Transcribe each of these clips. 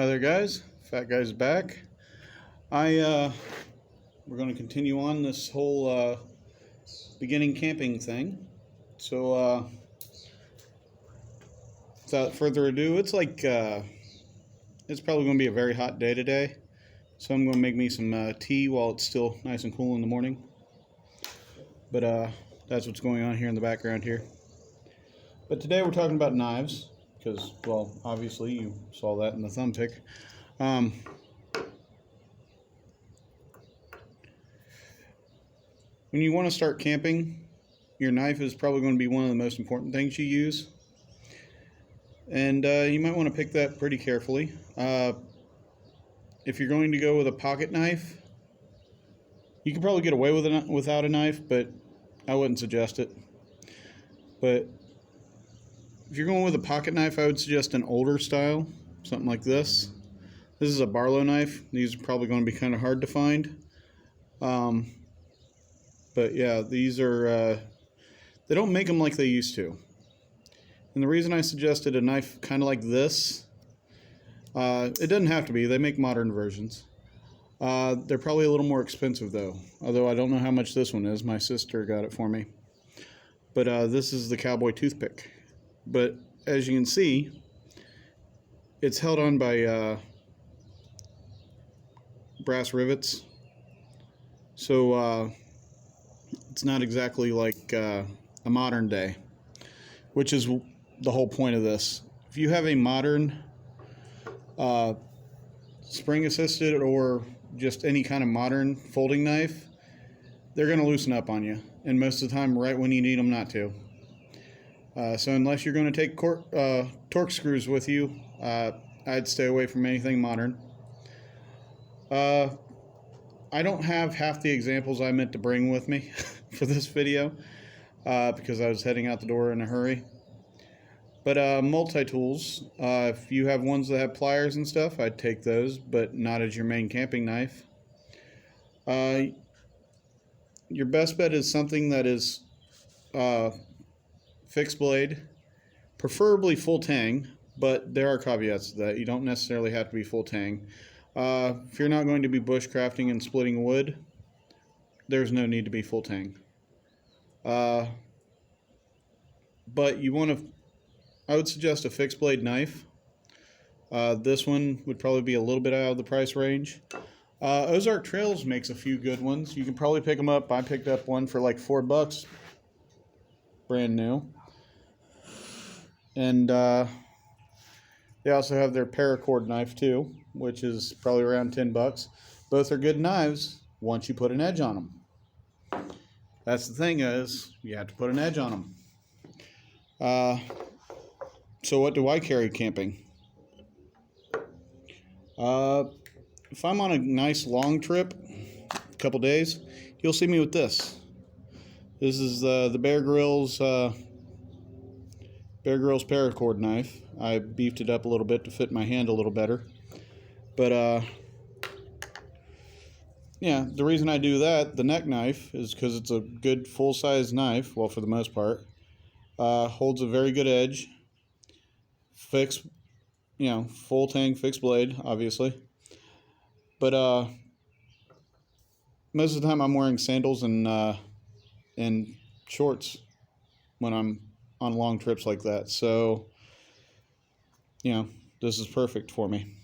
Hi there, guys. Fat Guy's back. We're going to continue on this whole beginning camping thing. So, without further ado, it's probably going to be a very hot day today. So I'm going to make me some tea while it's still nice and cool in the morning. But that's what's going on here in the background here. But today we're talking about knives because, well, obviously you saw that in the thumb pic. When you want to start camping, your knife is probably going to be one of the most important things you use. And you might want to pick that pretty carefully. If you're going to go with a pocket knife, you can probably get away with it without a knife, but I wouldn't suggest it. But if you're going with a pocket knife, I would suggest an older style, something like this. This is a Barlow knife. These are probably going to be kind of hard to find. But yeah, these are, they don't make them like they used to. And the reason I suggested a knife kind of like this, it doesn't have to be. They make modern versions. They're probably a little more expensive though. Although I don't know how much this one is. My sister got it for me. But this is the cowboy toothpick. But as you can see, it's held on by brass rivets. So it's not exactly like a modern day, which is the whole point of this. If you have a modern spring assisted or just any kind of modern folding knife, they're going to loosen up on you, and most of the time right when you need them not to. So unless you're going to take torque screws with you, I'd stay away from anything modern. I don't have half the examples I meant to bring with me for this video because I was heading out the door in a hurry. But multi-tools, if you have ones that have pliers and stuff, I'd take those, but not as your main camping knife. Your best bet is something that is fixed blade, preferably full tang, but there are caveats to that. You don't necessarily have to be full tang. If you're not going to be bushcrafting and splitting wood, there's no need to be full tang. But you want to, I would suggest a fixed blade knife. This one would probably be a little bit out of the price range. Ozark Trails makes a few good ones. You can probably pick them up. I picked up one for like $4, brand new. And they also have their paracord knife too, which is probably around $10. Both are good knives once you put an edge on them. That's the thing, is you have to put an edge on them. So what do I carry camping? If I'm on a nice long trip, a couple days, you'll see me with this. This is the Bear Grylls paracord knife. I beefed it up a little bit to fit my hand a little better. But yeah, the reason I do that, the neck knife, is because it's a good full-size knife, well, for the most part. Holds a very good edge. Fixed, full tang fixed blade, obviously. But most of the time I'm wearing sandals and shorts when I'm on long trips like that. So, this is perfect for me.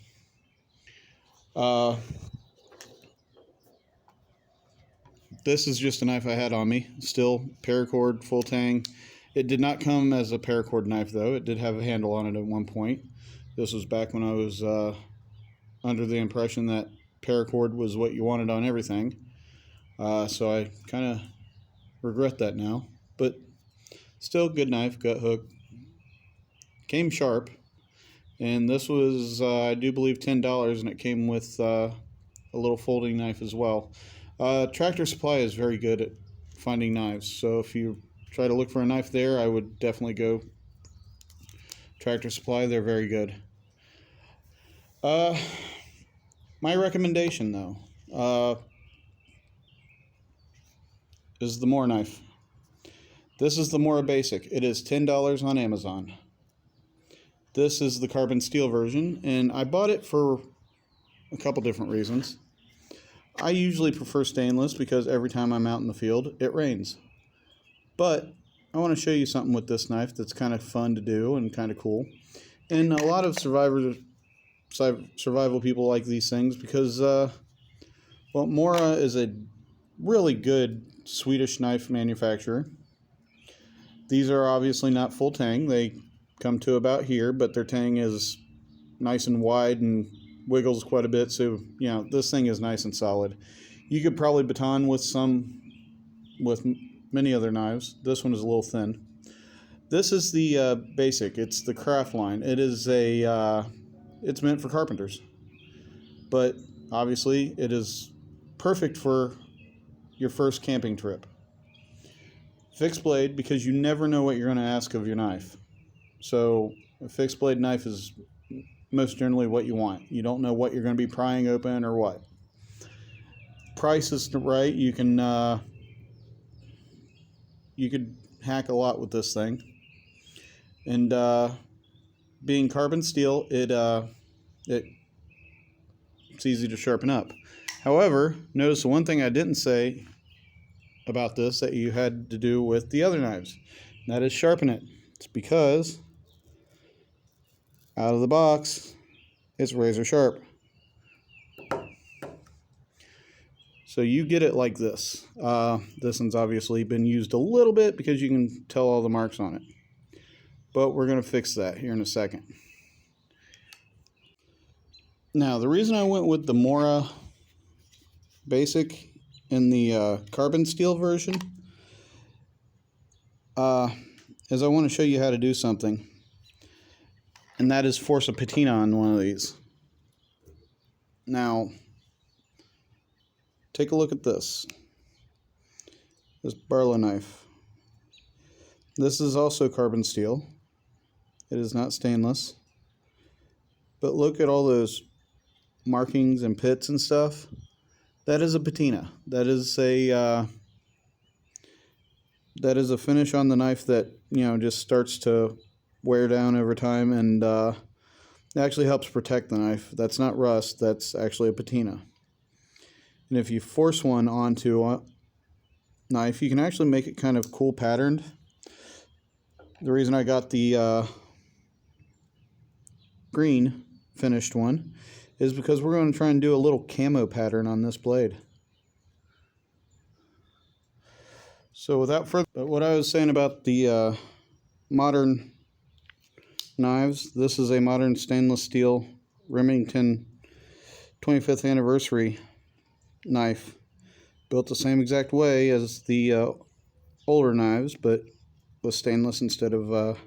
This is just a knife I had on me. Still paracord, full tang. It did not come as a paracord knife though. It did have a handle on it at one point. This was back when I was under the impression that paracord was what you wanted on everything. So I kind of regret that now. But still good knife, gut hook. Came sharp. And this was, I do believe, $10, and it came with a little folding knife as well. Tractor Supply is very good at finding knives, so if you try to look for a knife there, I would definitely go Tractor Supply. They're very good. My recommendation, though, is the Moore knife. This is the Moore Basic. It is $10 on Amazon. This is the carbon steel version, and I bought it for a couple different reasons. I usually prefer stainless because every time I'm out in the field, it rains. But I want to show you something with this knife that's kind of fun to do and kind of cool. And a lot of survival people like these things because, well, Mora is a really good Swedish knife manufacturer. These are obviously not full tang. They come to about here, but their tang is nice and wide and wiggles quite a bit, so you know this thing is nice and solid. You could probably baton with many other knives. This one is a little thin. This is the basic. It's the craft line. It is it's meant for carpenters, but obviously it is perfect for your first camping trip. Fixed blade, because you never know what you're going to ask of your knife. So a fixed blade knife is most generally what you want. You don't know what you're going to be prying open or what. Price is right. You could hack a lot with this thing. And being carbon steel, it's easy to sharpen up. However, notice the one thing I didn't say about this that you had to do with the other knives, and that is sharpen it. It's because out of the box, it's razor sharp. So you get it like this. This one's obviously been used a little bit because you can tell all the marks on it. But we're going to fix that here in a second. Now, the reason I went with the Mora Basic in the carbon steel version is I want to show you how to do something. And that is force a patina on one of these. Now, take a look at this Barlow knife. This is also carbon steel. It is not stainless. But look at all those markings and pits and stuff. That is a patina. That is a finish on the knife that, you know, just starts to wear down over time, and it actually helps protect the knife. That's not rust, that's actually a patina. And if you force one onto a knife, you can actually make it kind of cool patterned. The reason I got the green finished one is because we're going to try and do a little camo pattern on this blade. So without further, what I was saying about the modern knives, this is a modern stainless steel Remington 25th anniversary knife, built the same exact way as the older knives, but with stainless instead of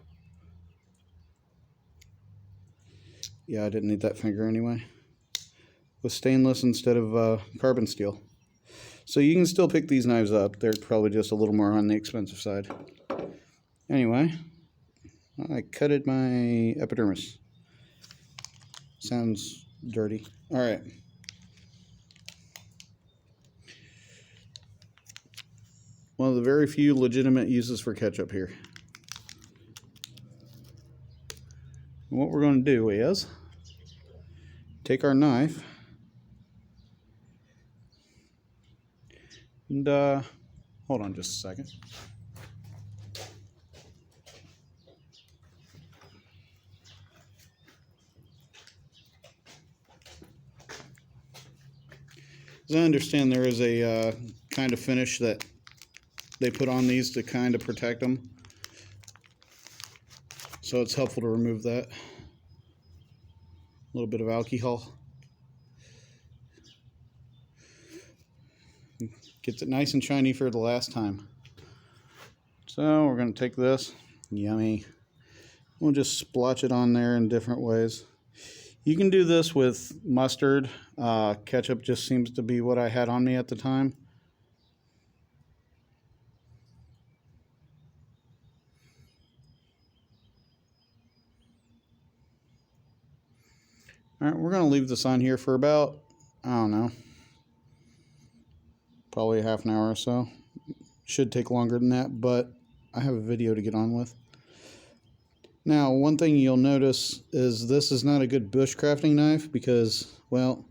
yeah, I didn't need that finger anyway, with stainless instead of carbon steel. So you can still pick these knives up. They're probably just a little more on the expensive side. Anyway, I cutted my epidermis. Sounds dirty. All right. One of the very few legitimate uses for ketchup here. And what we're going to do is take our knife and hold on just a second. As I understand, there is a kind of finish that they put on these to kind of protect them. So it's helpful to remove that. A little bit of alcohol. Gets it nice and shiny for the last time. So we're going to take this. Yummy. We'll just splotch it on there in different ways. You can do this with mustard. Ketchup just seems to be what I had on me at the time. Alright, we're going to leave this on here for about, I don't know, probably a half an hour or so. Should take longer than that, but I have a video to get on with. Now, one thing you'll notice is this is not a good bushcrafting knife because, well,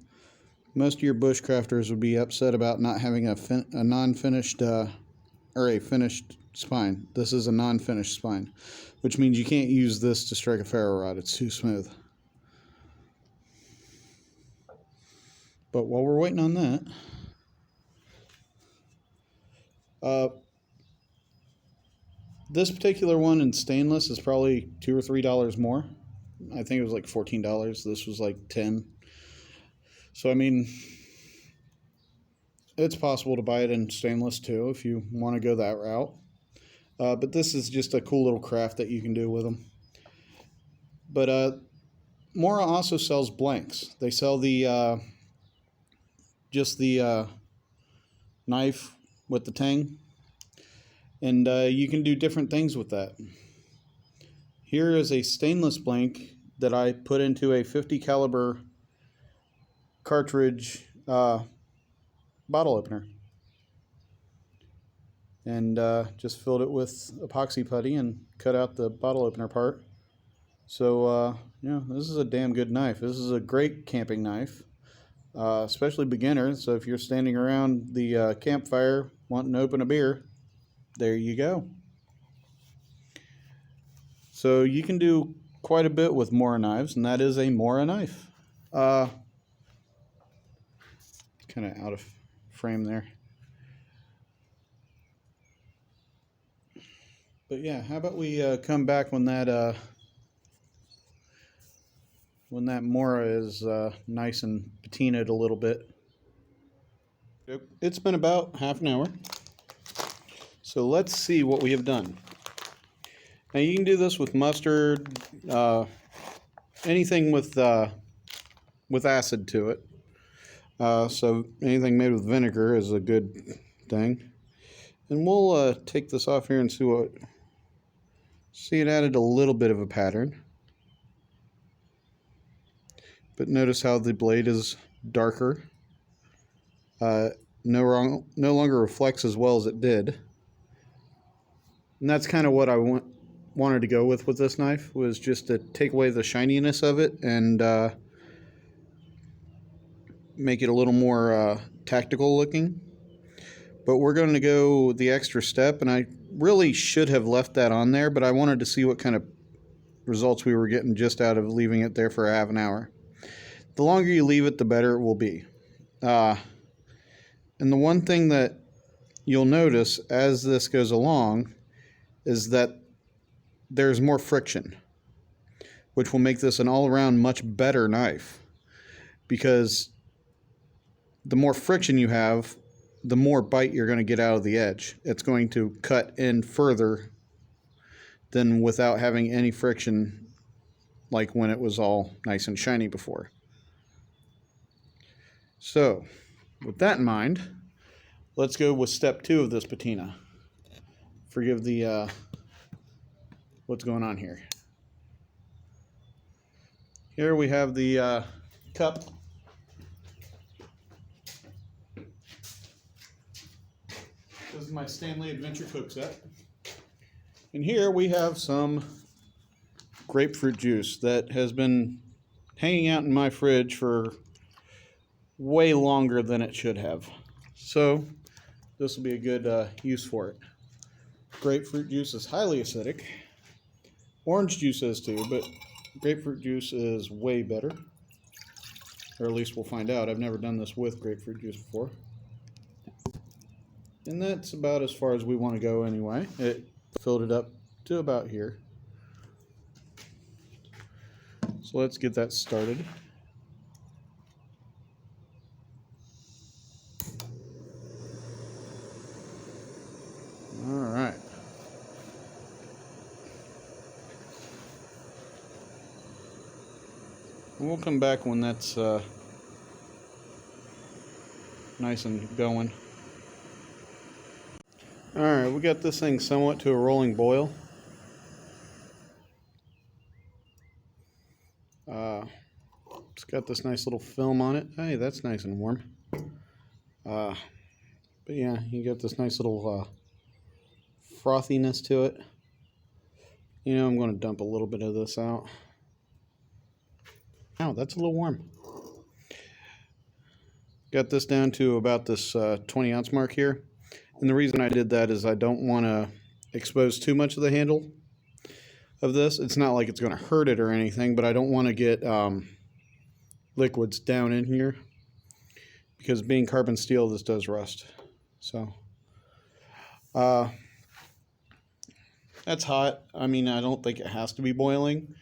most of your bushcrafters would be upset about not having a non-finished or a finished spine. This is a non-finished spine, which means you can't use this to strike a ferro rod. It's too smooth. But while we're waiting on that, this particular one in stainless is probably $2 or $3 more. I think it was like $14. This was like $10. So I mean, it's possible to buy it in stainless too if you want to go that route. But this is just a cool little craft that you can do with them. But Mora also sells blanks. They sell the just the knife with the tang, and you can do different things with that. Here is a stainless blank that I put into a 50 caliber cartridge bottle opener, and just filled it with epoxy putty and cut out the bottle opener part. So yeah, this is a damn good knife. This is a great camping knife, especially beginners. So if you're standing around the campfire wanting to open a beer, there you go. So you can do quite a bit with Mora knives, and that is a Mora knife. Kind of out of frame there. But yeah, how about we come back when that Mora is nice and patinaed a little bit. It's been about half an hour. So let's see what we have done. Now you can do this with mustard, anything with acid to it. So anything made with vinegar is a good thing. And we'll take this off here and see it added a little bit of a pattern. But notice how the blade is darker. No longer reflects as well as it did. And that's kind of what I wanted to go with this knife, was just to take away the shininess of it and make it a little more tactical looking. But we're going to go the extra step, and I really should have left that on there, but I wanted to see what kind of results we were getting just out of leaving it there for half an hour. The longer you leave it, the better it will be. And the one thing that you'll notice as this goes along is that there's more friction, which will make this an all-around much better knife, because the more friction you have, the more bite you're going to get out of the edge. It's going to cut in further than without having any friction, like when it was all nice and shiny before. So, with that in mind, let's go with step 2 of this patina. Forgive the what's going on here. Here we have the cup. This is my Stanley Adventure Cook set. And here we have some grapefruit juice that has been hanging out in my fridge for way longer than it should have. So this will be a good use for it. Grapefruit juice is highly acidic. Orange juice is too, but grapefruit juice is way better. Or at least we'll find out. I've never done this with grapefruit juice before. And that's about as far as we want to go anyway. It filled it up to about here. So let's get that started. All right. We'll come back when that's nice and going. Alright, we got this thing somewhat to a rolling boil. It's got this nice little film on it. Hey, that's nice and warm. But yeah, you got this nice little frothiness to it. You know, I'm going to dump a little bit of this out. Ow, that's a little warm. Got this down to about this 20 ounce mark here. And the reason I did that is I don't want to expose too much of the handle of this. It's not like it's going to hurt it or anything, but I don't want to get liquids down in here, because being carbon steel, this does rust. So that's hot. I mean, I don't think it has to be boiling.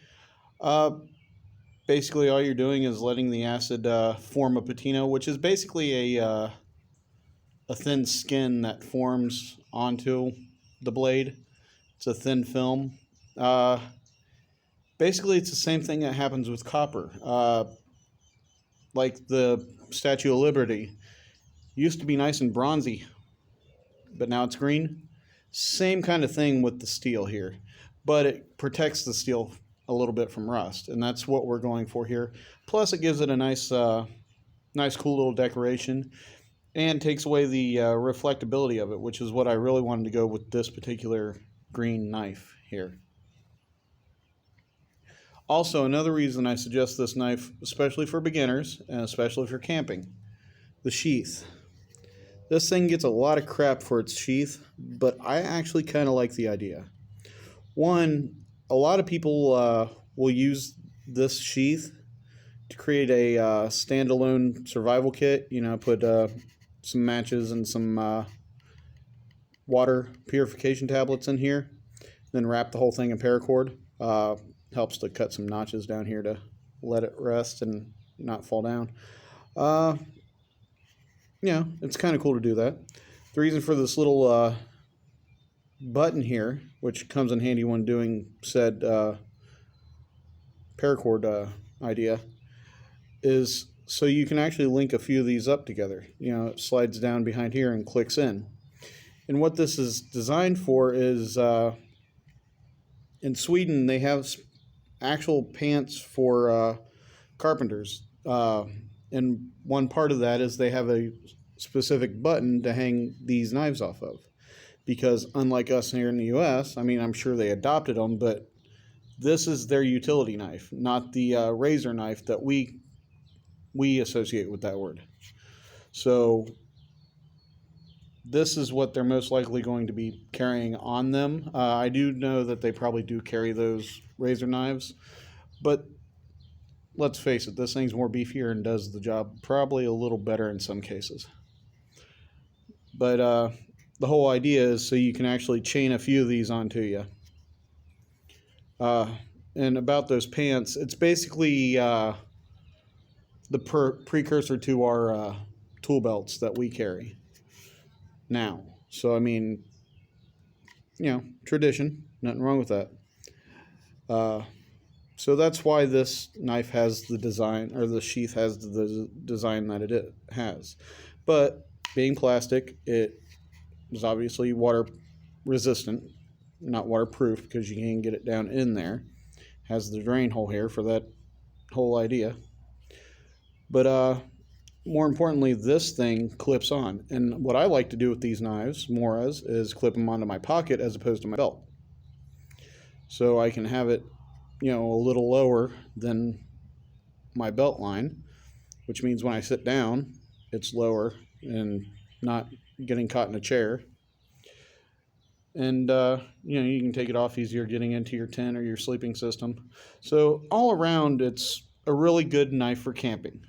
Basically all you're doing is letting the acid form a patina, which is basically a thin skin that forms onto the blade. It's a thin film. Basically, it's the same thing that happens with copper. Like the Statue of Liberty used to be nice and bronzy, but now it's green. Same kind of thing with the steel here, but it protects the steel a little bit from rust, and that's what we're going for here. Plus, it gives it a nice, nice, cool little decoration, and takes away the reflectability of it, which is what I really wanted to go with this particular green knife here. Also, another reason I suggest this knife, especially for beginners and especially for camping, the sheath. This thing gets a lot of crap for its sheath, but I actually kind of like the idea. One, a lot of people will use this sheath to create a standalone survival kit. You know, put some matches and some water purification tablets in here, then wrap the whole thing in paracord. Helps to cut some notches down here to let it rest and not fall down. Yeah, it's kind of cool to do that. The reason for this little button here, which comes in handy when doing said paracord idea, is so you can actually link a few of these up together. You know, it slides down behind here and clicks in. And what this is designed for is, in Sweden, they have actual pants for carpenters. And one part of that is they have a specific button to hang these knives off of. Because unlike us here in the US, I mean, I'm sure they adopted them, but this is their utility knife, not the razor knife that we associate with that word. So this is what they're most likely going to be carrying on them. I do know that they probably do carry those razor knives, but let's face it, this thing's more beefier and does the job probably a little better in some cases. But the whole idea is so you can actually chain a few of these onto you. And about those pants, it's basically the precursor to our tool belts that we carry now. So, I mean, you know, tradition, nothing wrong with that. So that's why this knife has the design, or the sheath has the design that it has. But being plastic, it is obviously water resistant, not waterproof, because you can get it down in there. Has the drain hole here for that whole idea. But more importantly, this thing clips on. And what I like to do with these knives, more as, is clip them onto my pocket as opposed to my belt. So I can have it, you know, a little lower than my belt line, which means when I sit down, it's lower and not getting caught in a chair. And, you know, you can take it off easier getting into your tent or your sleeping system. So all around, it's a really good knife for camping.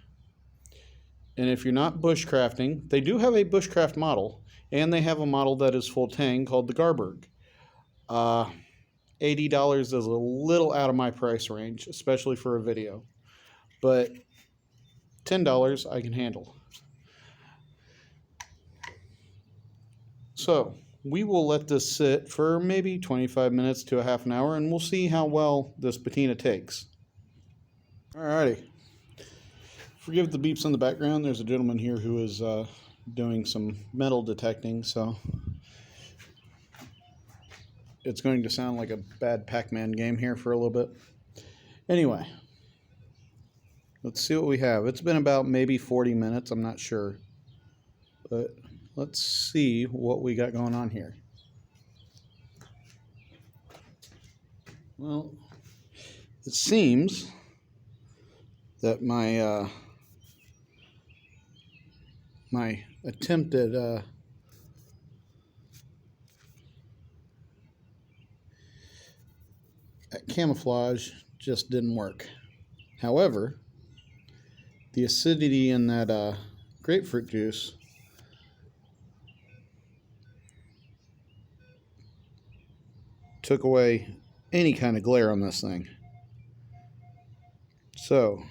And if you're not bushcrafting, they do have a bushcraft model, and they have a model that is full tang called the Garberg. $80 is a little out of my price range, especially for a video. But $10 I can handle. So we will let this sit for maybe 25 minutes to a half an hour, and we'll see how well this patina takes. Alrighty. Forgive the beeps in the background. There's a gentleman here who is doing some metal detecting, so it's going to sound like a bad Pac-Man game here for a little bit. Anyway, let's see what we have. It's been about maybe 40 minutes, I'm not sure. But let's see what we got going on here. Well, it seems that my my attempt at camouflage just didn't work. However, the acidity in that grapefruit juice took away any kind of glare on this thing. So,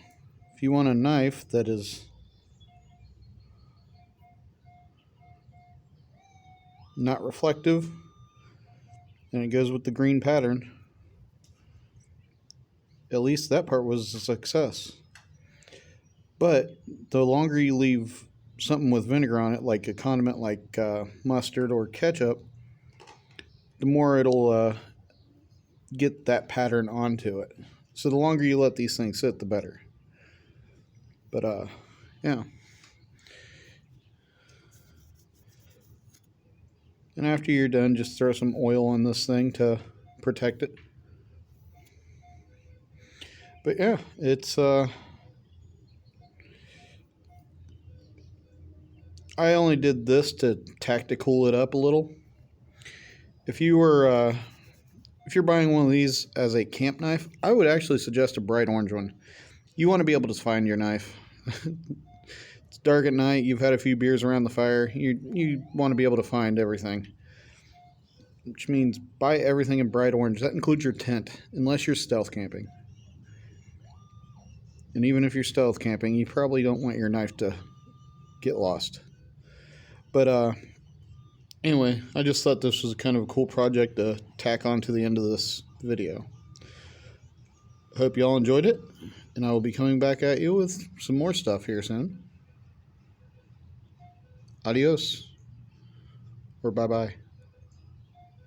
if you want a knife that is not reflective and it goes with the green pattern, at least that part was a success. But the longer you leave something with vinegar on it, like a condiment like mustard or ketchup, the more it'll get that pattern onto it. So the longer you let these things sit, the better. But yeah. And after you're done, just throw some oil on this thing to protect it. But yeah, it's I only did this to tactical it up a little. If you're buying one of these as a camp knife, I would actually suggest a bright orange one. You want to be able to find your knife. It's dark at night, you've had a few beers around the fire, you want to be able to find everything. Which means buy everything in bright orange. That includes your tent, unless you're stealth camping. And even if you're stealth camping, you probably don't want your knife to get lost. But anyway, I just thought this was kind of a cool project to tack on to the end of this video. Hope you all enjoyed it, and I will be coming back at you with some more stuff here soon. Adios, or bye-bye.